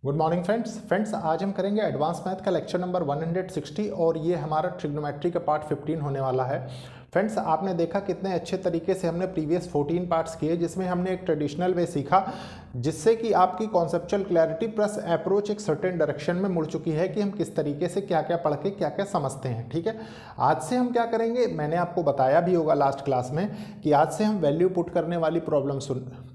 Good morning friends आज हम करेंगे एडवांस मैथ का लेक्चर नंबर 160 और ये हमारा ट्रिग्नोमेट्री का पार्ट 15 होने वाला है। फ्रेंड्स आपने देखा कितने अच्छे तरीके से हमने प्रीवियस 14 पार्ट्स किए जिसमें हमने एक ट्रेडिशनल वे सीखा जिससे कि आपकी कॉन्सेप्चुअल क्लैरिटी प्लस अप्रोच एक सर्टेन डायरेक्शन में मुड़ चुकी है कि हम किस तरीके से क्या क्या पढ़ के क्या क्या समझते हैं। ठीक है, आज से हम क्या करेंगे, मैंने आपको बताया भी होगा लास्ट क्लास में कि आज से हम वैल्यू पुट करने वाली प्रॉब्लम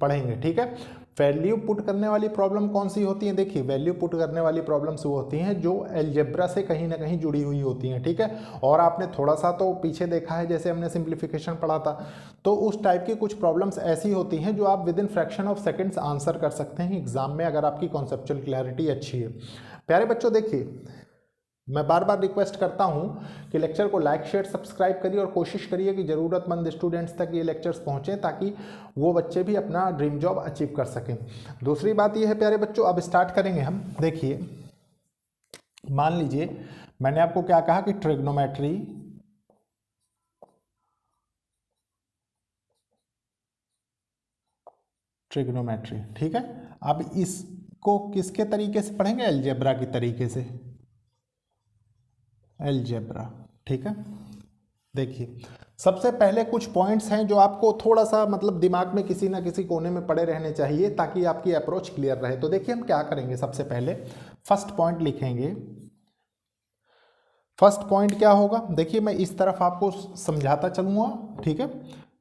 पढ़ेंगे। ठीक है, वैल्यू पुट करने वाली प्रॉब्लम कौन सी होती है? देखिए, वैल्यू पुट करने वाली प्रॉब्लम्स वो होती हैं जो अलजेब्रा से कहीं ना कहीं जुड़ी हुई होती हैं। ठीक है, और आपने थोड़ा सा तो पीछे देखा है जैसे हमने सिंप्लीफिकेशन पढ़ा था, तो उस टाइप की कुछ प्रॉब्लम्स ऐसी होती हैं जो आप with in fraction of seconds answer कर सकते हैं एग्जाम में अगर आपकी कॉन्सेप्चुअल क्लैरिटी अच्छी है। प्यारे बच्चों, देखिए मैं बार बार रिक्वेस्ट करता हूं कि लेक्चर को लाइक शेयर सब्सक्राइब करिए और कोशिश करिए कि ज़रूरतमंद स्टूडेंट्स तक ये लेक्चर्स पहुंचें ताकि वो बच्चे भी अपना ड्रीम जॉब अचीव कर सकें। दूसरी बात ये है प्यारे बच्चों, अब स्टार्ट करेंगे हम। देखिए, मान लीजिए मैंने आपको क्या कहा कि ट्रिग्नोमेट्री ठीक है, अब इसको किसके तरीके से पढ़ेंगे? अलजेब्रा की तरीके से, अलजेब्रा। ठीक है, देखिए सबसे पहले कुछ पॉइंट्स हैं जो आपको थोड़ा सा मतलब दिमाग में किसी ना किसी कोने में पड़े रहने चाहिए ताकि आपकी अप्रोच क्लियर रहे। तो देखिए हम क्या करेंगे, सबसे पहले फर्स्ट पॉइंट लिखेंगे। फर्स्ट पॉइंट क्या होगा? देखिए मैं इस तरफ आपको समझाता चलूँगा। ठीक है,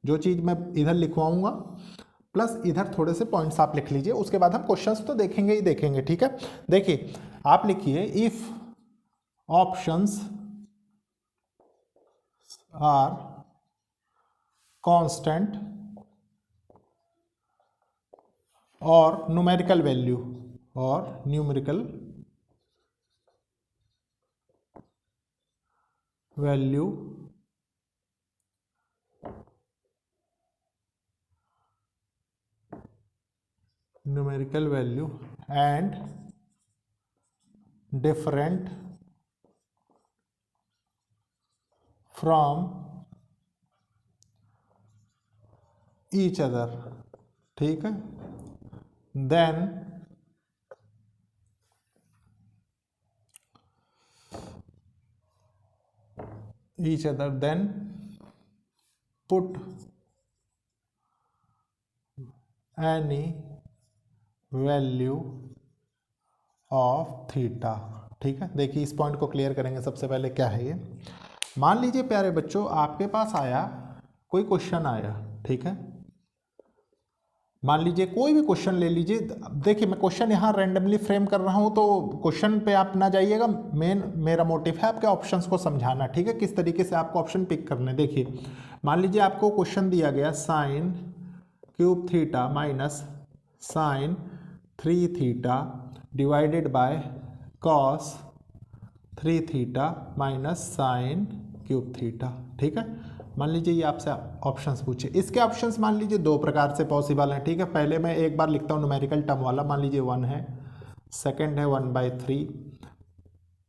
जो चीज़ मैं इधर लिखवाऊंगा प्लस इधर थोड़े से पॉइंट्स आप लिख लीजिए, उसके बाद हम क्वेश्चंस तो देखेंगे ही देखेंगे। ठीक है, देखिए आप लिखिए if options are constant or numerical value and different from each other, ठीक है, then put any value of theta। ठीक है, देखिए इस पॉइंट को क्लियर करेंगे। सबसे पहले क्या है ये, मान लीजिए प्यारे बच्चों आपके पास आया कोई क्वेश्चन आया। ठीक है, मान लीजिए कोई भी क्वेश्चन ले लीजिए। देखिए मैं क्वेश्चन यहाँ रैंडमली फ्रेम कर रहा हूँ तो क्वेश्चन पे आप ना जाइएगा, मेरा मोटिव है आपके ऑप्शंस को समझाना। ठीक है, किस तरीके से आपको ऑप्शन पिक करने। देखिए मान लीजिए आपको क्वेश्चन दिया गया sine cube theta minus sine 3 theta divided by cos 3 theta minus sine cube theta. ठीक है, मान लीजिए ये आपसे ऑप्शंस पूछे। इसके ऑप्शंस मान लीजिए दो प्रकार से पॉसिबल हैं। ठीक है, पहले मैं एक बार लिखता हूँ न्यूमेरिकल टर्म वाला, मान लीजिए 1 है, सेकंड है 1/3,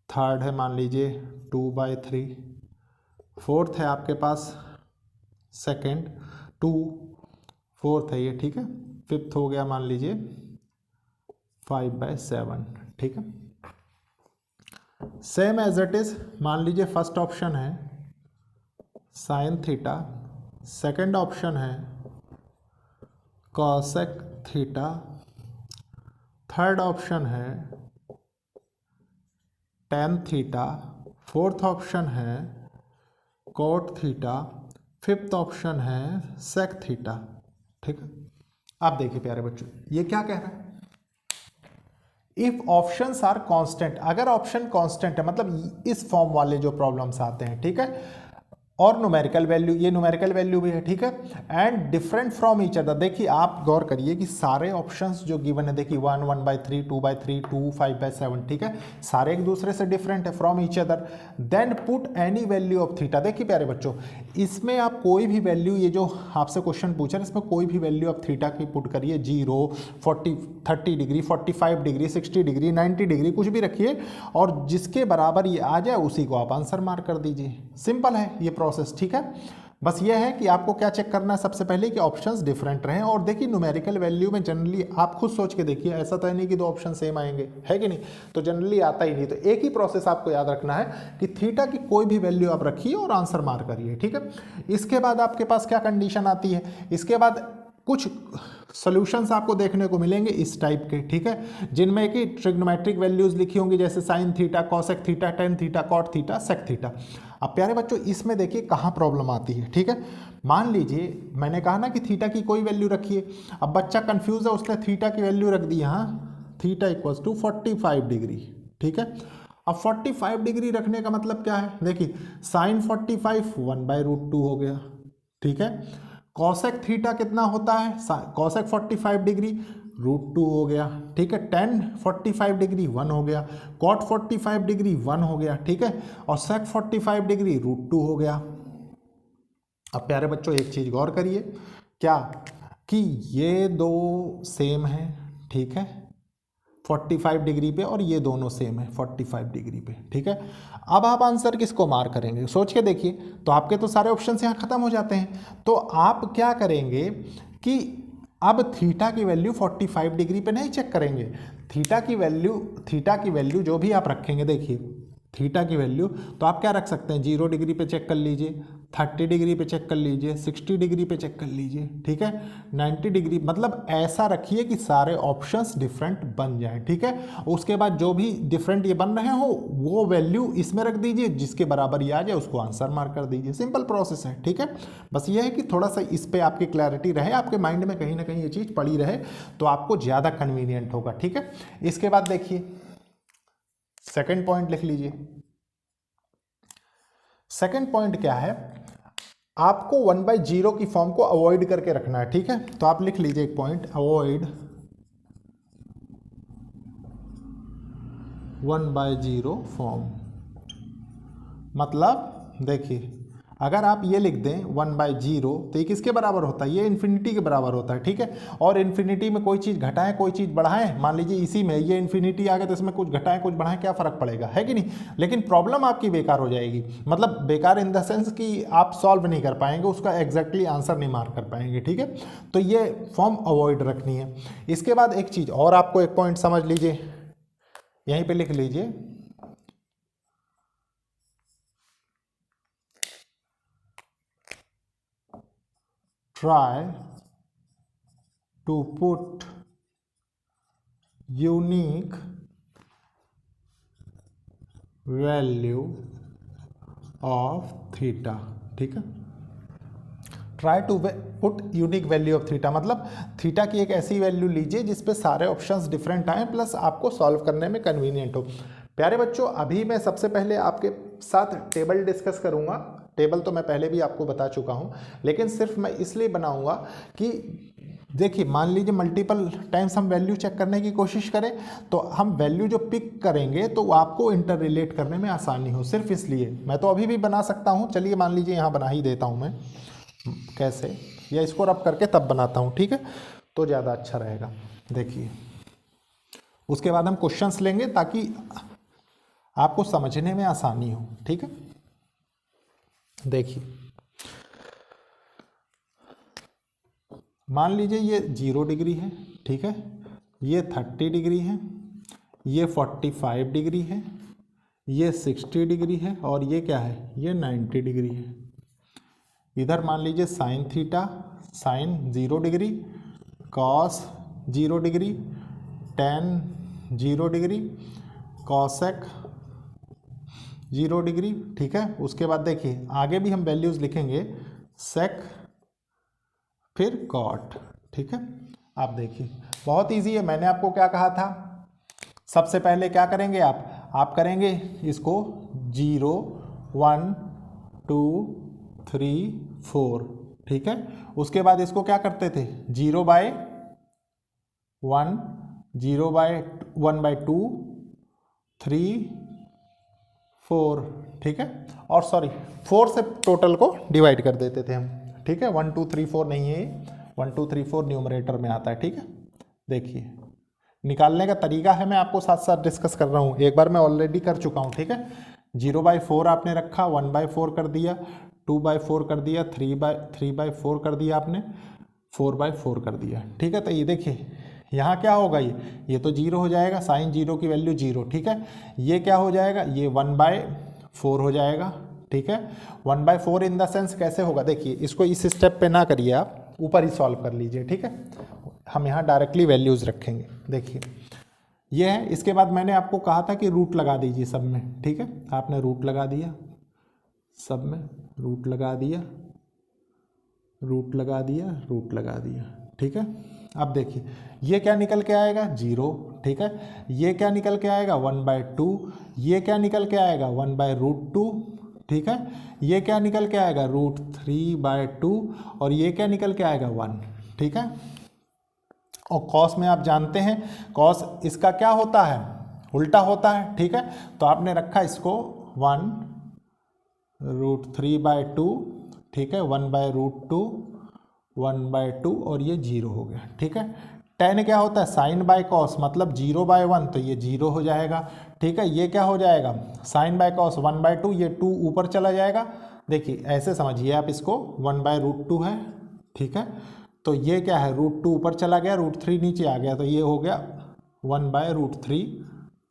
थर्ड है मान लीजिए 2/3, फोर्थ है आपके पास सेकंड 2, फोर्थ है ये। ठीक है, फिफ्थ हो गया मान लीजिए 5/7। ठीक है, सेम एज इट इज मान लीजिए फर्स्ट ऑप्शन है साइन थीटा, सेकंड ऑप्शन है कॉसेक थीटा, थर्ड ऑप्शन है टेन थीटा, फोर्थ ऑप्शन है कोट थीटा, फिफ्थ ऑप्शन है सेक थीटा। ठीक है, आप देखिए प्यारे बच्चों ये क्या कह रहा है, इफ ऑप्शंस आर कांस्टेंट। अगर ऑप्शन कांस्टेंट है मतलब इस फॉर्म वाले जो प्रॉब्लम्स आते हैं, ठीक है, और न्यूमेरिकल वैल्यू, ये न्यूमेरिकल वैल्यू भी है। ठीक है, and different from each other. देखिए आप गौर करिए कि सारे ऑप्शंस जो गिवन है, देखिए 1, 1/3, 2/3, 2, 5/7, ठीक है, सारे एक दूसरे से डिफरेंट है from each other. Then put any value of theta. देखिए प्यारे बच्चों इसमें आप कोई भी वैल्यू, ये जो आपसे क्वेश्चन पूछा है इसमें कोई भी वैल्यू ऑफ थीटा की पुट करिए, 0, 40, 30 डिग्री, 45 डिग्री, 60 डिग्री, 90 डिग्री, कुछ भी रखिए और जिसके बराबर ये आ जाए उसी को आप आंसर मार्क कर दीजिए। सिंपल है ये प्रोसेस। ठीक है, बस ये है कि आपको क्या चेक करना है सबसे पहले कि ऑप्शंस डिफरेंट रहें। और देखिए न्यूमेरिकल वैल्यू में जनरली आप खुद सोच के देखिए, ऐसा तो है नहीं कि दो ऑप्शन सेम आएंगे, है कि नहीं, तो जनरली आता ही नहीं। तो एक ही प्रोसेस आपको याद रखना है कि थीटा की कोई भी वैल्यू आप रखिए और आंसर मार करिए, ठीक है। इसके बाद आपके पास क्या कंडीशन आती है, इसके बाद कुछ सॉल्यूशंस आपको देखने को मिलेंगे इस टाइप के, ठीक है, जिनमें कि ट्रिग्नोमेट्रिक वैल्यूज लिखी होंगी, जैसे sine theta, cosec theta, tan theta, cot theta, sec theta. अब प्यारे बच्चों इसमें देखिए कहाँ प्रॉब्लम आती है, ठीक है। मान लीजिए मैंने कहा ना कि थीटा की कोई वैल्यू रखिए, अब बच्चा कंफ्यूज है, उसने थीटा की वैल्यू रख दी यहाँ, थीटा इक्वल्स टू 45 डिग्री, ठीक है। अब 45 डिग्री रखने का मतलब क्या है, देखिए साइन 45 1/√2 हो गया, ठीक है। कॉसेक थीटा कितना होता है, कॉसेक 45 डिग्री √2 हो गया, ठीक है। टेन 45 डिग्री 1 हो गया, कॉट 45 डिग्री 1 हो गया, ठीक है, और सेक 45 डिग्री √2 हो गया। अब प्यारे बच्चों एक चीज़ गौर करिए, क्या कि ये दो सेम हैं, ठीक है, 45 डिग्री पे, और ये दोनों सेम है 45 डिग्री पे, ठीक है। अब आप आंसर किसको मार करेंगे, सोच के देखिए, तो आपके तो सारे ऑप्शन यहाँ खत्म हो जाते हैं। तो आप क्या करेंगे कि अब थीटा की वैल्यू 45 डिग्री पे नहीं चेक करेंगे, थीटा की वैल्यू जो भी आप रखेंगे, देखिए थीटा की वैल्यू तो आप क्या रख सकते हैं, 0 डिग्री पे चेक कर लीजिए, 30 डिग्री पे चेक कर लीजिए, 60 डिग्री पे चेक कर लीजिए, ठीक है, 90 डिग्री, मतलब ऐसा रखिए कि सारे ऑप्शंस डिफरेंट बन जाए, ठीक है। उसके बाद जो भी डिफरेंट ये बन रहे हो वो वैल्यू इसमें रख दीजिए, जिसके बराबर ये आ जाए उसको आंसर मार्क कर दीजिए, सिंपल प्रोसेस है, ठीक है। बस ये है कि थोड़ा सा इस पर आपकी क्लैरिटी रहे, आपके माइंड में कहीं ना कहीं ये चीज़ पड़ी रहे तो आपको ज़्यादा कन्वीनियंट होगा, ठीक है। इसके बाद देखिए सेकंड पॉइंट लिख लीजिए। सेकंड पॉइंट क्या है, आपको 1/0 की फॉर्म को अवॉइड करके रखना है, ठीक है। तो आप लिख लीजिए एक पॉइंट, अवॉइड 1/0 फॉर्म। मतलब देखिए अगर आप ये लिख दें 1/0 तो ये किसके बराबर होता है, ये इन्फिनिटी के बराबर होता है, ठीक है। और इन्फिनिटी में कोई चीज़ घटाएं कोई चीज़ बढ़ाएं, मान लीजिए इसी में ये इन्फिनिटी आ गया तो इसमें कुछ घटाएं कुछ बढ़ाएं, क्या फ़र्क पड़ेगा, है कि नहीं। लेकिन प्रॉब्लम आपकी बेकार हो जाएगी, मतलब बेकार इन द सेंस कि आप सॉल्व नहीं कर पाएंगे, उसका एग्जैक्टली आंसर नहीं मार्क कर पाएंगे, ठीक है। तो ये फॉर्म अवॉइड रखनी है। इसके बाद एक चीज़ और, आपको एक पॉइंट समझ लीजिए, यहीं पर लिख लीजिए, try to put unique value of theta, ठीक है। Try to put unique value of theta, मतलब थीटा की एक ऐसी वैल्यू लीजिए जिसपे सारे ऑप्शंस डिफरेंट आए प्लस आपको सॉल्व करने में कन्वीनियंट हो। प्यारे बच्चों अभी मैं सबसे पहले आपके साथ टेबल डिस्कस करूंगा, टेबल तो मैं पहले भी आपको बता चुका हूं, लेकिन सिर्फ मैं इसलिए बनाऊंगा कि देखिए मान लीजिए मल्टीपल टाइम्स हम वैल्यू चेक करने की कोशिश करें तो हम वैल्यू जो पिक करेंगे तो आपको इंटर रिलेट करने में आसानी हो, सिर्फ इसलिए। मैं तो अभी भी बना सकता हूं, चलिए मान लीजिए यहाँ बना ही देता हूं मैं, कैसे, या इसको रब करके तब बनाता हूं, ठीक है, तो ज़्यादा अच्छा रहेगा। देखिए उसके बाद हम क्वेश्चंस लेंगे ताकि आपको समझने में आसानी हो, ठीक है। देखिए मान लीजिए ये 0 डिग्री है, ठीक है, ये 30 डिग्री है, ये 45 डिग्री है, ये 60 डिग्री है, और ये क्या है, ये 90 डिग्री है। इधर मान लीजिए sine theta, sine 0 degree, cos 0 degree, tan 0 degree, cosec 0 degree, ठीक है। उसके बाद देखिए आगे भी हम वैल्यूज़ लिखेंगे, सेक फिर कॉट, ठीक है। आप देखिए बहुत इजी है, मैंने आपको क्या कहा था, सबसे पहले क्या करेंगे आप करेंगे इसको 0 1 2 3 4, ठीक है। उसके बाद इसको क्या करते थे 0/1, 0/1/2 3 4, ठीक है, और सॉरी 4 से टोटल को डिवाइड कर देते थे हम, ठीक है। 1 2 3 4 नहीं है, 1 2 3 4 न्यूमरेटर में आता है, ठीक है। देखिए निकालने का तरीका है, मैं आपको साथ साथ डिस्कस कर रहा हूँ, एक बार मैं ऑलरेडी कर चुका हूँ, ठीक है। 0/4 आपने रखा, 1/4 कर दिया, 2/4 कर दिया, 3/4 कर दिया आपने, 4/4 कर दिया। ठीक है, तो ये देखिए यहाँ क्या होगा, ये तो 0 हो जाएगा, साइन 0 की वैल्यू 0। ठीक है, ये क्या हो जाएगा, ये 1/4 हो जाएगा। ठीक है, 1/4 इन द सेंस कैसे होगा, देखिए इसको इस स्टेप पे ना करिए, आप ऊपर ही सॉल्व कर लीजिए। ठीक है, हम यहाँ डायरेक्टली वैल्यूज़ रखेंगे। देखिए ये है, इसके बाद मैंने आपको कहा था कि रूट लगा दीजिए सब में। ठीक है, आपने रूट लगा दिया, सब में रूट लगा दिया, रूट लगा दिया, रूट लगा दिया। ठीक है, अब देखिए ये क्या निकल के आएगा, 0। ठीक है, ये क्या निकल के आएगा, 1/2। ये क्या निकल के आएगा, 1/√2। ठीक है, ये क्या निकल के आएगा, √3/2। और ये क्या निकल के आएगा, 1। ठीक है, और कॉस में आप जानते हैं कॉस इसका क्या होता है, उल्टा होता है। ठीक है, तो आपने रखा इसको 1√3/2। ठीक है, 1/√2, 1/2 और ये 0 हो गया। ठीक है, tan क्या होता है, साइन बाय कॉस, मतलब 0/1, तो ये 0 हो जाएगा। ठीक है, ये क्या हो जाएगा, साइन बाय कॉस 1/2, ये 2 ऊपर चला जाएगा। देखिए ऐसे समझिए आप इसको, 1/√2 है। ठीक है, तो ये क्या है, √2 ऊपर चला गया, √3 नीचे आ गया, तो ये हो गया 1/√3।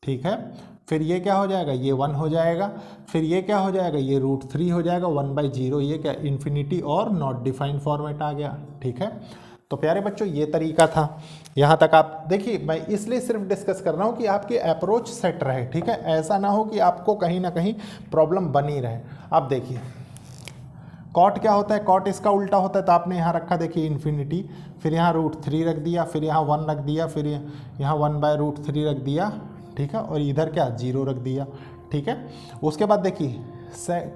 ठीक है, फिर ये क्या हो जाएगा, ये 1 हो जाएगा, फिर ये क्या हो जाएगा, ये √3 हो जाएगा, 1/0, ये क्या इन्फिनिटी और नॉट डिफाइंड फॉर्मेट आ गया। ठीक है, तो प्यारे बच्चों ये तरीका था, यहाँ तक आप देखिए। मैं इसलिए सिर्फ डिस्कस कर रहा हूँ कि आपकी अप्रोच सेट रहे। ठीक है, ऐसा ना हो कि आपको कहीं ना कहीं प्रॉब्लम बनी रहे। अब देखिए कॉट क्या होता है, कॉट इसका उल्टा होता है, तो आपने यहाँ रखा देखिए इन्फिनिटी, फिर यहाँ √3 रख दिया, फिर यहाँ 1 रख दिया, फिर यहाँ 1/√3 रख दिया। ठीक है, और इधर क्या 0 रख दिया। ठीक है, उसके बाद देखिए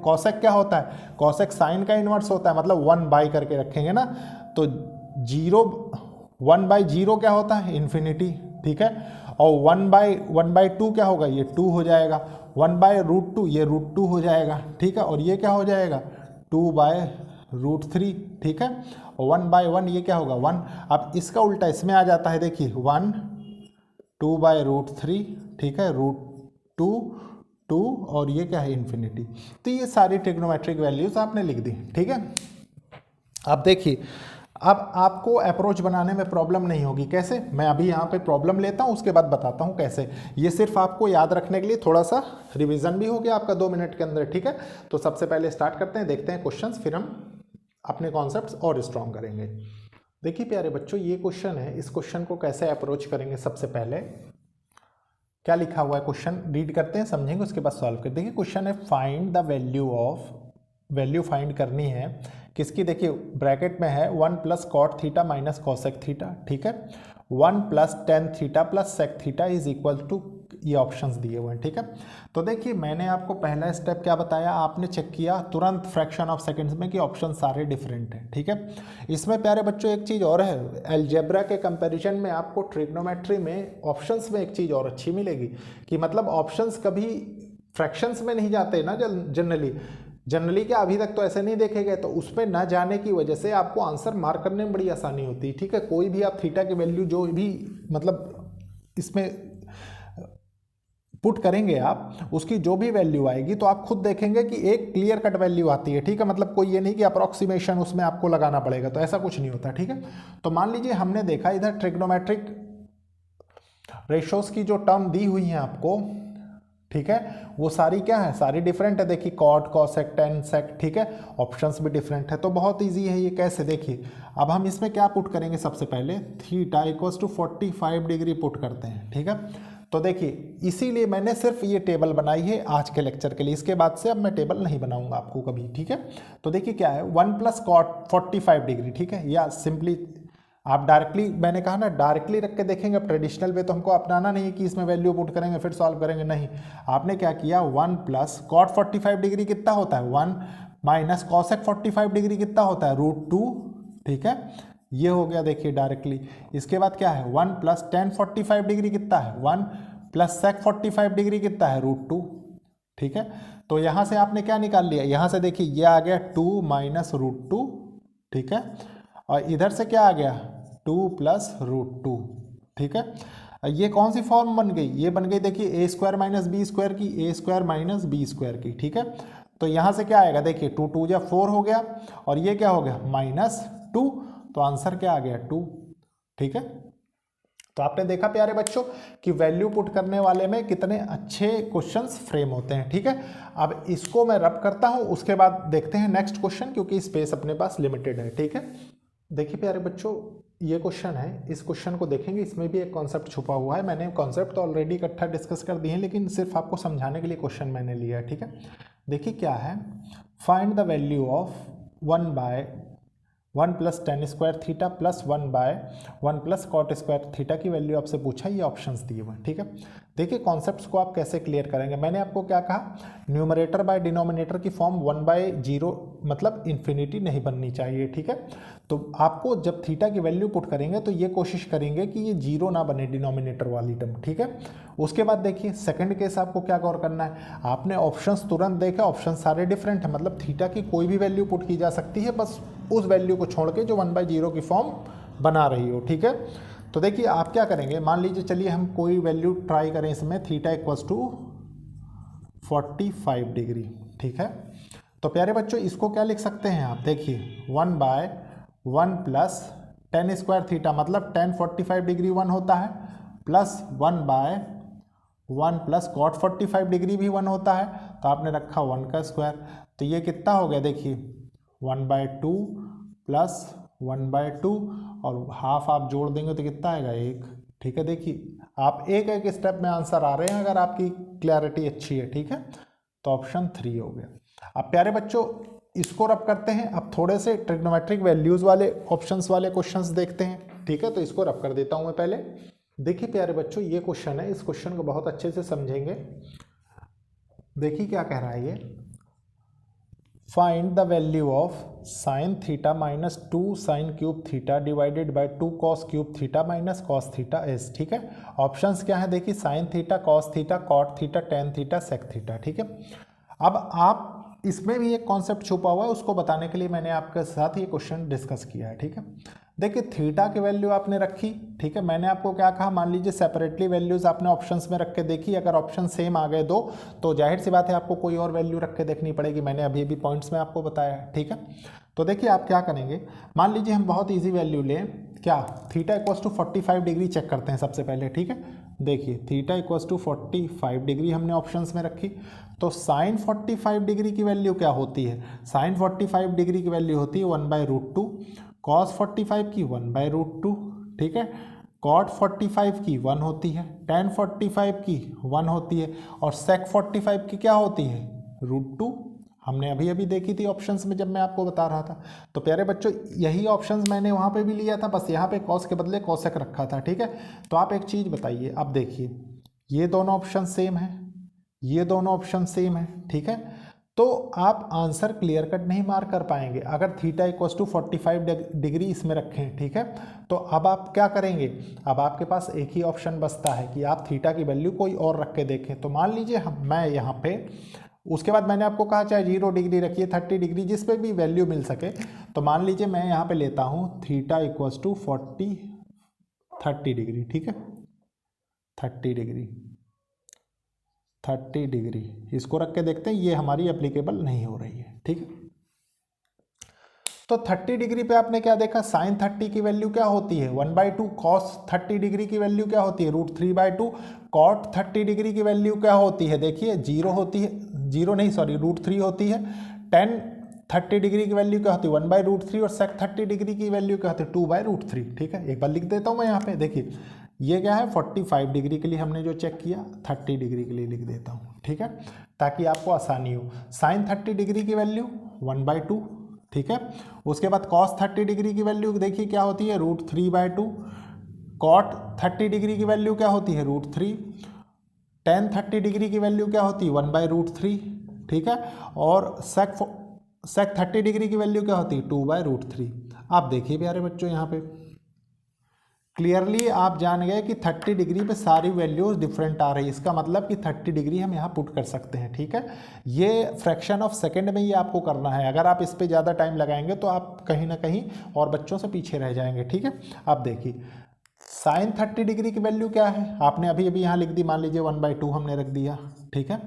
कॉसेक क्या होता है, कॉसेक साइन का इन्वर्स होता है, मतलब 1/, करके रखेंगे ना, तो 1/0 क्या होता है, इन्फिनिटी। ठीक है, और 1/2 क्या होगा, ये 2 हो जाएगा, 1/√2 ये √2 हो जाएगा। ठीक है, और ये क्या हो जाएगा, 2/√3। ठीक है, और 1/1 ये क्या होगा, 1। अब इसका उल्टा इसमें आ जाता है, देखिए 1, 2/√3। ठीक है, √2, 2 और ये क्या है, इन्फिनिटी। तो ये सारी ट्रिग्नोमेट्रिक वैल्यूज आपने लिख दी। ठीक है, अब देखिए अब आपको अप्रोच बनाने में प्रॉब्लम नहीं होगी। कैसे, मैं अभी यहाँ पे प्रॉब्लम लेता हूँ, उसके बाद बताता हूँ कैसे। ये सिर्फ आपको याद रखने के लिए, थोड़ा सा रिवीजन भी हो गया आपका 2 मिनट के अंदर। ठीक है, तो सबसे पहले स्टार्ट करते हैं, देखते हैं क्वेश्चंस, फिर हम अपने कॉन्सेप्ट्स और स्ट्रॉन्ग करेंगे। देखिए प्यारे बच्चों ये क्वेश्चन है, इस क्वेश्चन को कैसे अप्रोच करेंगे। सबसे पहले क्या लिखा हुआ है, क्वेश्चन रीड करते हैं, समझेंगे, उसके बाद सॉल्व करते हैं। देखिए क्वेश्चन है find the value of, value find करनी है किसकी, देखिए ब्रैकेट में है 1 + cot थीटा - cosec थीटा। ठीक है, 1 + tan theta + sec theta is equal to, ये ऑप्शंस दिए हुए हैं। ठीक है, तो देखिए मैंने आपको पहला स्टेप क्या बताया, आपने चेक किया तुरंत फ्रैक्शन ऑफ सेकंड्स में कि ऑप्शन सारे डिफरेंट हैं। ठीक है, इसमें प्यारे बच्चों एक चीज़ और है, अलजेब्रा के कंपैरिजन में आपको ट्रिग्नोमेट्री में ऑप्शंस में एक चीज़ और अच्छी मिलेगी कि मतलब ऑप्शंस कभी फ्रैक्शंस में नहीं जाते ना, जनरली क्या अभी तक तो ऐसे नहीं देखे गए, तो उसमें ना जाने की वजह से आपको आंसर मार्क करने में बड़ी आसानी होती है। ठीक है, कोई भी आप थीटा की वैल्यू जो भी मतलब इसमें पुट करेंगे आप, उसकी जो भी वैल्यू आएगी तो आप खुद देखेंगे कि एक क्लियर कट वैल्यू आती है। ठीक है, मतलब कोई ये नहीं कि अप्रॉक्सीमेशन उसमें आपको लगाना पड़ेगा, तो ऐसा कुछ नहीं होता। ठीक है, तो मान लीजिए हमने देखा इधर ट्रिग्नोमेट्रिक रेशोस की जो टर्म दी हुई है आपको, ठीक है, वो सारी क्या है, सारी डिफरेंट है। देखिए कॉट, कॉसेक, टेन, सेक। ठीक है, ऑप्शंस भी डिफरेंट है, तो बहुत इजी है ये। कैसे, देखिए अब हम इसमें क्या पुट करेंगे, सबसे पहले थीटा = 45 डिग्री पुट करते हैं। ठीक है, तो देखिए इसीलिए मैंने सिर्फ ये टेबल बनाई है आज के लेक्चर के लिए, इसके बाद से अब मैं टेबल नहीं बनाऊंगा आपको कभी। ठीक है, तो देखिए क्या है, 1 + cot 45 डिग्री। ठीक है, या सिंपली आप डायरेक्टली, मैंने कहा ना डायरेक्टली रख के देखेंगे। अब ट्रेडिशनल वे तो हमको अपनाना नहीं है कि इसमें वैल्यू पुट करेंगे फिर सॉल्व करेंगे, नहीं। आपने क्या किया, 1 + cot 45 डिग्री कितना होता है, 1 - cosec 45 डिग्री कितना होता है, √2। ठीक है, ये हो गया देखिए डायरेक्टली। इसके बाद क्या है, 1 + tan 45 डिग्री कितना है, 1 + sec 45 डिग्री कितना है, √2। ठीक है, तो यहाँ से आपने क्या निकाल लिया, यहाँ से देखिए ये आ गया 2 - √2। ठीक है, और इधर से क्या आ गया, 2 + √2। ठीक है, ये कौन सी फॉर्म बन गई, ये बन गई देखिए a² - b² की, a² - b² की। ठीक है, तो यहाँ से क्या आएगा, देखिए 2 2 या 4 हो गया और ये क्या हो गया -2, तो आंसर क्या आ गया 2। ठीक है, तो आपने देखा प्यारे बच्चों कि वैल्यू पुट करने वाले में कितने अच्छे क्वेश्चंस फ्रेम होते हैं। ठीक है, अब इसको मैं रब करता हूं, उसके बाद देखते हैं नेक्स्ट क्वेश्चन, क्योंकि स्पेस अपने पास लिमिटेड है। ठीक है, देखिए प्यारे बच्चों ये क्वेश्चन है, इस क्वेश्चन को देखेंगे, इसमें भी एक कॉन्सेप्ट छुपा हुआ है। मैंने कॉन्सेप्ट तो ऑलरेडी इकट्ठा डिस्कस कर दिए हैं, लेकिन सिर्फ आपको समझाने के लिए क्वेश्चन मैंने लिया है। ठीक है, देखिए क्या है, find the value of 1 + tan square theta plus 1 + cot square theta की वैल्यू आपसे पूछा, ये ऑप्शंस दिए हुए हैं। ठीक है, देखिए कॉन्सेप्ट्स को आप कैसे क्लियर करेंगे। मैंने आपको क्या कहा, न्यूमरेटर बाय डिनोमिनेटर की फॉर्म 1/0 मतलब इन्फिनिटी नहीं बननी चाहिए। ठीक है, तो आपको जब थीटा की वैल्यू पुट करेंगे तो ये कोशिश करेंगे कि ये 0 ना बने डिनोमिनेटर वाली टर्म। ठीक है, उसके बाद देखिए सेकंड केस आपको क्या गौर करना है, आपने ऑप्शंस तुरंत देखे, ऑप्शन सारे डिफरेंट है, मतलब थीटा की कोई भी वैल्यू पुट की जा सकती है, बस उस वैल्यू को छोड़ के जो 1/0 की फॉर्म बना रही हो। ठीक है, तो देखिए आप क्या करेंगे, मान लीजिए चलिए हम कोई वैल्यू ट्राई करें इसमें, थीटा = 45 डिग्री। ठीक है, तो प्यारे बच्चों इसको क्या लिख सकते हैं आप, देखिए 1/1 + tan स्क्वायर थीटा मतलब tan 45 डिग्री 1 होता है, प्लस 1/1 + cot 45 डिग्री भी 1 होता है, तो आपने रखा 1 का स्क्वायर, तो ये कितना हो गया, देखिए 1/2 + 1/2 और हाफ आप जोड़ देंगे तो कितना आएगा 1। ठीक है, देखिए आप एक एक स्टेप में आंसर आ रहे हैं अगर आपकी क्लैरिटी अच्छी है। ठीक है, तो ऑप्शन 3 हो गया। अब प्यारे बच्चों इसको रब करते हैं, अब थोड़े से ट्रिग्नोमेट्रिक वैल्यूज वाले ऑप्शंस वाले क्वेश्चंस देखते हैं। ठीक है, तो इसको रब कर देता हूं मैं पहले। देखिए प्यारे बच्चों ये क्वेश्चन है, इस क्वेश्चन को बहुत अच्छे से समझेंगे। देखिए क्या कह रहा है ये, find the value of sin theta -2 sin cube theta divided bye 2 cos cube theta minus cos theta s। ठीक है, ऑप्शंस क्या है, देखिए sin theta, cos theta, cot theta, tan theta, sec theta. ठीक है, अब आप इसमें भी एक कॉन्सेप्ट छुपा हुआ है, उसको बताने के लिए मैंने आपके साथ ये क्वेश्चन डिस्कस किया है। ठीक है, देखिए थीटा की वैल्यू आपने रखी। ठीक है, मैंने आपको क्या कहा, मान लीजिए सेपरेटली वैल्यूज आपने ऑप्शंस में रख के देखी, अगर ऑप्शन सेम आ गए दो तो जाहिर सी बात है आपको कोई और वैल्यू रख के देखनी पड़ेगी, मैंने अभी अभी पॉइंट्स में आपको बताया है। ठीक है, तो देखिए आप क्या करेंगे, मान लीजिए हम बहुत ईजी वैल्यू लें, क्या थीटा = 45 डिग्री चेक करते हैं सबसे पहले। ठीक है, देखिए थीटा = 45 डिग्री हमने ऑप्शंस में रखी, तो sin 45 डिग्री की वैल्यू क्या होती है, sin 45 डिग्री की वैल्यू होती है 1/√2, cos 45 की 1/√2। ठीक है, cot 45 की 1 होती है, tan 45 की 1 होती है, और sec 45 की क्या होती है √2। हमने अभी अभी देखी थी ऑप्शंस में जब मैं आपको बता रहा था। तो प्यारे बच्चों यही ऑप्शंस मैंने वहाँ पे भी लिया था, बस यहाँ पे cos के बदले cosec रखा था। ठीक है, तो आप एक चीज़ बताइए, अब देखिए ये दोनों ऑप्शन सेम है, ये दोनों ऑप्शन सेम है। ठीक है, तो आप आंसर क्लियर कट नहीं मार कर पाएंगे अगर थीटा = 45 डिग्री इसमें रखें। ठीक है, तो अब आप क्या करेंगे, अब आपके पास एक ही ऑप्शन बचता है कि आप थीटा की वैल्यू कोई और रख के देखें। तो मान लीजिए मैं यहाँ पे, उसके बाद मैंने आपको कहा चाहे 0 डिग्री रखिए, 30 डिग्री, जिस पे भी वैल्यू मिल सके। तो मान लीजिए मैं यहाँ पे लेता हूँ थीटा = 30 डिग्री। ठीक है, 30 डिग्री इसको रख के देखते हैं, ये हमारी एप्लीकेबल नहीं हो रही है। ठीक है, तो 30 डिग्री पे आपने क्या देखा, sin 30 की वैल्यू क्या होती है 1/2, cos 30 डिग्री की वैल्यू क्या होती है √3/2, cot 30 डिग्री की वैल्यू क्या होती है, देखिए 0 होती है, 0 नहीं सॉरी √3 होती है, tan 30 डिग्री की वैल्यू क्या होती है 1/√3, और sec 30 डिग्री की वैल्यू क्या होती है 2/√3। ठीक है, एक बार लिख देता हूँ मैं यहाँ पे, देखिए ये क्या है 45 डिग्री के लिए हमने जो चेक किया, 30 डिग्री के लिए लिख देता हूँ। ठीक है, ताकि आपको आसानी हो। sin 30 डिग्री की वैल्यू 1/2। ठीक है, उसके बाद cos 30 डिग्री की वैल्यू देखिए क्या होती है √3/2, cot 30 डिग्री की वैल्यू क्या होती है √3, tan 30 डिग्री की वैल्यू क्या होती है 1/√3। ठीक है, और sec 30 डिग्री की वैल्यू क्या होती है 2/√3। आप देखिए प्यारे बच्चों यहाँ पे क्लियरली आप जान गए कि 30 डिग्री पे सारी वैल्यूज डिफरेंट आ रही है, इसका मतलब कि 30 डिग्री हम यहाँ पुट कर सकते हैं। ठीक है, ये फ्रैक्शन ऑफ सेकंड में ये आपको करना है, अगर आप इस पे ज़्यादा टाइम लगाएंगे तो आप कहीं ना कहीं और बच्चों से पीछे रह जाएंगे। ठीक है, अब देखिए sin 30 डिग्री की वैल्यू क्या है, आपने अभी अभी यहाँ लिख दी, मान लीजिए 1/2 हमने रख दिया। ठीक है,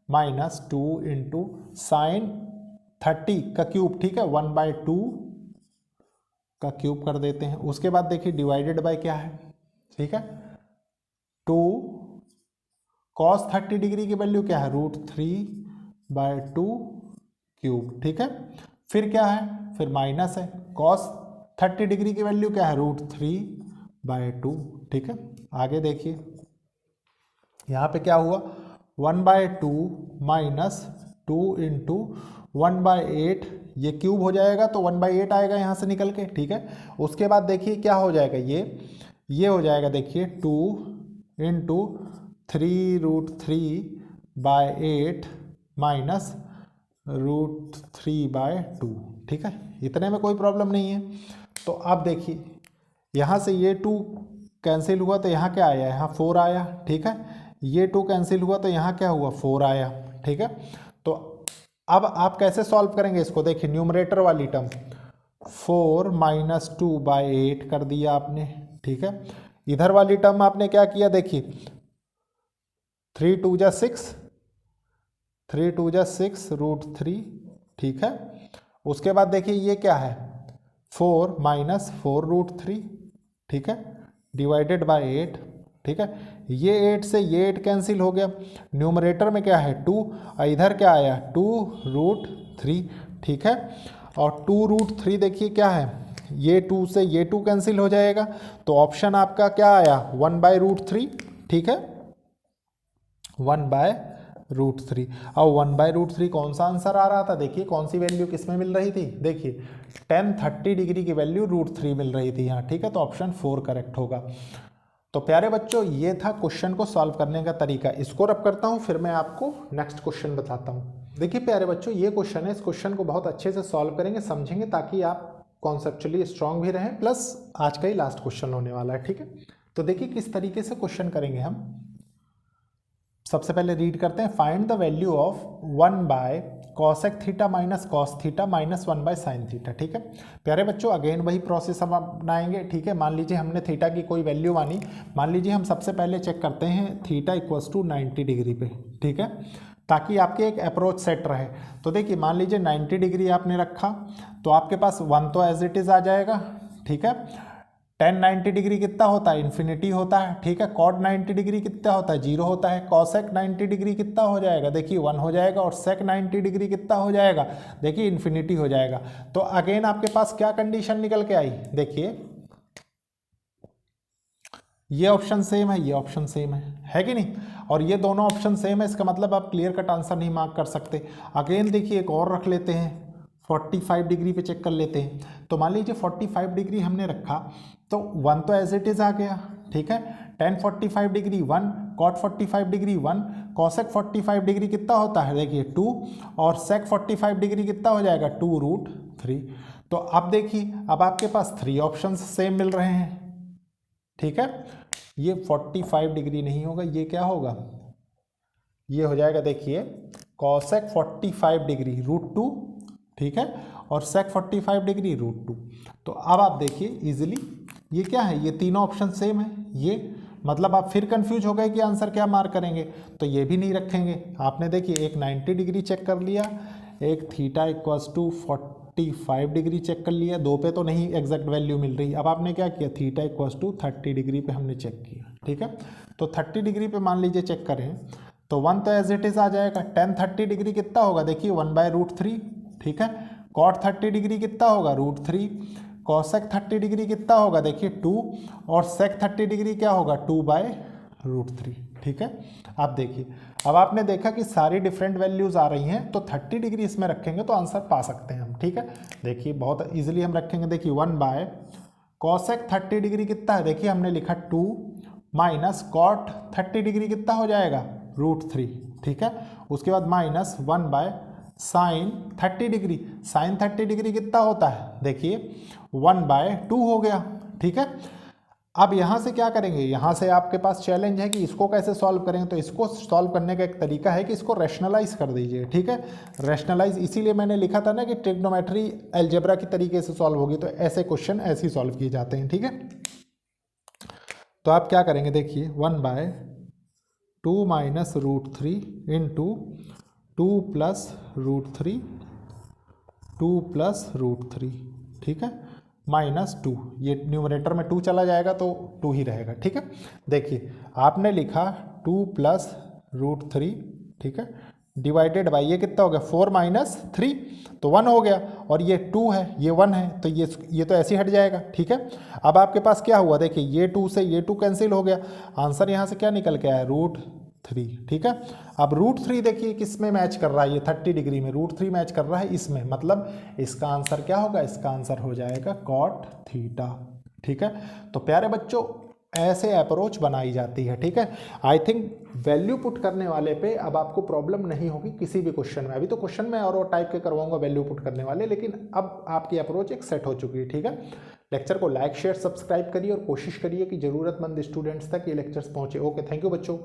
माइनस 2 इंटू साइन 30 का क्यूब, ठीक है, 1/2 का क्यूब कर देते हैं। उसके बाद देखिए डिवाइडेड बाय क्या है, ठीक है, 2 कॉस 30 डिग्री की वैल्यू क्या है, √3/2 क्यूब, ठीक है। फिर क्या है, फिर माइनस है, कॉस 30 डिग्री की वैल्यू क्या है, √3/2, ठीक है। आगे देखिए यहाँ पे क्या हुआ, 1/2 माइनस 2 इंटू 1/8, ये क्यूब हो जाएगा तो 1/8 आएगा यहाँ से निकल के, ठीक है। उसके बाद देखिए क्या हो जाएगा, ये हो जाएगा, देखिए 2 इंटू 3√3/8 माइनस √3/2, ठीक है। इतने में कोई प्रॉब्लम नहीं है। तो अब देखिए यहाँ से ये 2 कैंसिल हुआ तो यहाँ क्या आया, यहाँ 4 आया, ठीक है। ये 2 कैंसिल हुआ तो यहाँ क्या हुआ, 4 आया, ठीक है। तो अब आप कैसे सॉल्व करेंगे इसको, देखिए न्यूमरेटर वाली टर्म 4 माइनस 2/8 कर दिया आपने, ठीक है। इधर वाली टर्म आपने क्या किया, देखिए 3 2 जा 6, 3 2 जा 6 √3, ठीक है। उसके बाद देखिए ये क्या है, 4 माइनस 4√3, ठीक है, डिवाइडेड बाय 8, ठीक है। ये 8 से ये 8 कैंसिल हो गया, न्यूमरेटर में क्या है 2, और इधर क्या आया 2√3, ठीक है। और 2√3 देखिए क्या है, ये 2 से ये 2 कैंसिल हो जाएगा, तो ऑप्शन आपका क्या आया 1/√3, ठीक है, 1/√3। और 1/√3 कौन सा आंसर आ रहा था, देखिए कौन सी वैल्यू किस में मिल रही थी, देखिए tan 30 डिग्री की वैल्यू √3 मिल रही थी यहाँ, ठीक है। तो ऑप्शन 4 करेक्ट होगा। तो प्यारे बच्चों ये था क्वेश्चन को सॉल्व करने का तरीका। इसको रब करता हूँ, फिर मैं आपको नेक्स्ट क्वेश्चन बताता हूँ। देखिए प्यारे बच्चों ये क्वेश्चन है, इस क्वेश्चन को बहुत अच्छे से सॉल्व करेंगे, समझेंगे, ताकि आप कॉन्सेप्चुअली स्ट्रांग भी रहें, प्लस आज का ही लास्ट क्वेश्चन होने वाला है, ठीक है। तो देखिए किस तरीके से क्वेश्चन करेंगे हम। सबसे पहले रीड करते हैं, find the value of 1/cosec theta minus cos theta minus 1/sin theta, ठीक है। प्यारे बच्चों अगेन वही प्रोसेस हम अपनाएंगे, ठीक है। मान लीजिए हमने थीटा की कोई वैल्यू मानी, मान लीजिए हम सबसे पहले चेक करते हैं थीटा = 90 डिग्री पे, ठीक है, ताकि आपके एक अप्रोच सेट रहे। तो देखिए मान लीजिए 90 डिग्री आपने रखा, तो आपके पास 1 तो एज इट इज़ आ जाएगा, ठीक है। tan 90 डिग्री कितना होता है, इन्फिनिटी होता है, ठीक है। cot 90 डिग्री कितना होता है, 0 होता है। cosec 90 डिग्री कितना हो जाएगा, देखिए 1 हो जाएगा। और sec 90 डिग्री कितना हो जाएगा, देखिए इन्फिनिटी हो जाएगा। तो अगेन आपके पास क्या कंडीशन निकल के आई, देखिए ये ऑप्शन सेम है, ये ऑप्शन सेम है कि नहीं, और ये दोनों ऑप्शन सेम है, इसका मतलब आप क्लियर कट आंसर नहीं मार्क कर सकते। अगेन देखिए एक और रख लेते हैं, 45 डिग्री पे चेक कर लेते हैं। तो मान लीजिए 45 डिग्री हमने रखा, तो 1 तो एज इट इज़ आ गया, ठीक है। tan 45 degree 1, cot 45 degree 1, cosec 45 degree कितना होता है, देखिए 2, और sec 45 डिग्री कितना हो जाएगा 2√3। तो अब देखिए अब आपके पास 3 ऑप्शंस सेम मिल रहे हैं, ठीक है। ये 45 डिग्री नहीं होगा, ये क्या होगा, ये हो जाएगा देखिए cosec 45 डिग्री √2, ठीक है, और sec 45 डिग्री √2। तो अब आप देखिए इजीली ये क्या है, ये तीनों ऑप्शन सेम है, ये मतलब आप फिर कंफ्यूज हो गए कि आंसर क्या मार्क करेंगे, तो ये भी नहीं रखेंगे। आपने देखिए एक 90 डिग्री चेक कर लिया, एक थीटा = 45 डिग्री चेक कर लिया, 2 पे तो नहीं एग्जैक्ट वैल्यू मिल रही। अब आपने क्या किया, थीटा = 30 डिग्री पे हमने चेक किया, ठीक है। तो 30 डिग्री पे मान लीजिए चेक करें, तो 1 तो एज इट इज़ आ जाएगा। tan 30 डिग्री कितना होगा, देखिए 1/√3, ठीक है। cot 30 डिग्री कितना होगा √3, cosec 30 डिग्री कितना होगा, देखिए 2, और sec 30 डिग्री क्या होगा 2/√3, ठीक है। आप देखिए अब आपने देखा कि सारी डिफरेंट वैल्यूज़ आ रही हैं, तो 30 डिग्री इसमें रखेंगे तो आंसर पा सकते हैं हम, ठीक है। देखिए बहुत इजीली हम रखेंगे, देखिए 1/cosec 30 डिग्री कितना है, देखिए हमने लिखा 2 माइनस cot 30 डिग्री कितना हो जाएगा √3, ठीक है। उसके बाद minus 1/sin 30 degree, sin 30 degree कितना होता है, देखिए 1/2 हो गया, ठीक है। अब यहाँ से क्या करेंगे, यहाँ से आपके पास चैलेंज है कि इसको कैसे सॉल्व करेंगे। तो इसको सॉल्व करने का एक तरीका है कि इसको रैशनलाइज कर दीजिए, ठीक है। रैशनलाइज इसीलिए मैंने लिखा था ना कि ट्रिग्नोमेट्री अलजेब्रा की तरीके से सॉल्व होगी, तो ऐसे क्वेश्चन ऐसे ही सॉल्व किए जाते हैं, ठीक है। तो आप क्या करेंगे, देखिए 1/2 2 minus root 3 into 2 plus root 3, 2 plus root 3, ठीक है, माइनस 2, ये न्यूमरेटर में 2 चला जाएगा तो 2 ही रहेगा, ठीक है। देखिए आपने लिखा 2 प्लस रूट 3, ठीक है, डिवाइडेड बाई ये कितना हो गया 4 माइनस 3 तो 1 हो गया, और ये 2 है ये 1 है तो ये तो ऐसे ही हट जाएगा, ठीक है। अब आपके पास क्या हुआ, देखिए ये 2 से ये 2 कैंसिल हो गया, आंसर यहाँ से क्या निकल के आया रूट 3, ठीक है। अब रूट 3 देखिए किस में मैच कर रहा है, ये 30 डिग्री में रूट 3 मैच कर रहा है इसमें, मतलब इसका आंसर क्या होगा, इसका आंसर हो जाएगा कॉट थीटा, ठीक है। तो प्यारे बच्चों ऐसे अप्रोच बनाई जाती है, ठीक है। आई थिंक वैल्यू पुट करने वाले पे अब आपको प्रॉब्लम नहीं होगी किसी भी क्वेश्चन में। अभी तो क्वेश्चन में और टाइप के करवाऊंगा वैल्यू पुट करने वाले, लेकिन अब आपकी अप्रोच एक सेट हो चुकी है, ठीक है। लेक्चर को लाइक शेयर सब्सक्राइब करिए और कोशिश करिए कि ज़रूरतमंद स्टूडेंट्स तक ये लेक्चर्स पहुंचे। ओके, थैंक यू बच्चों।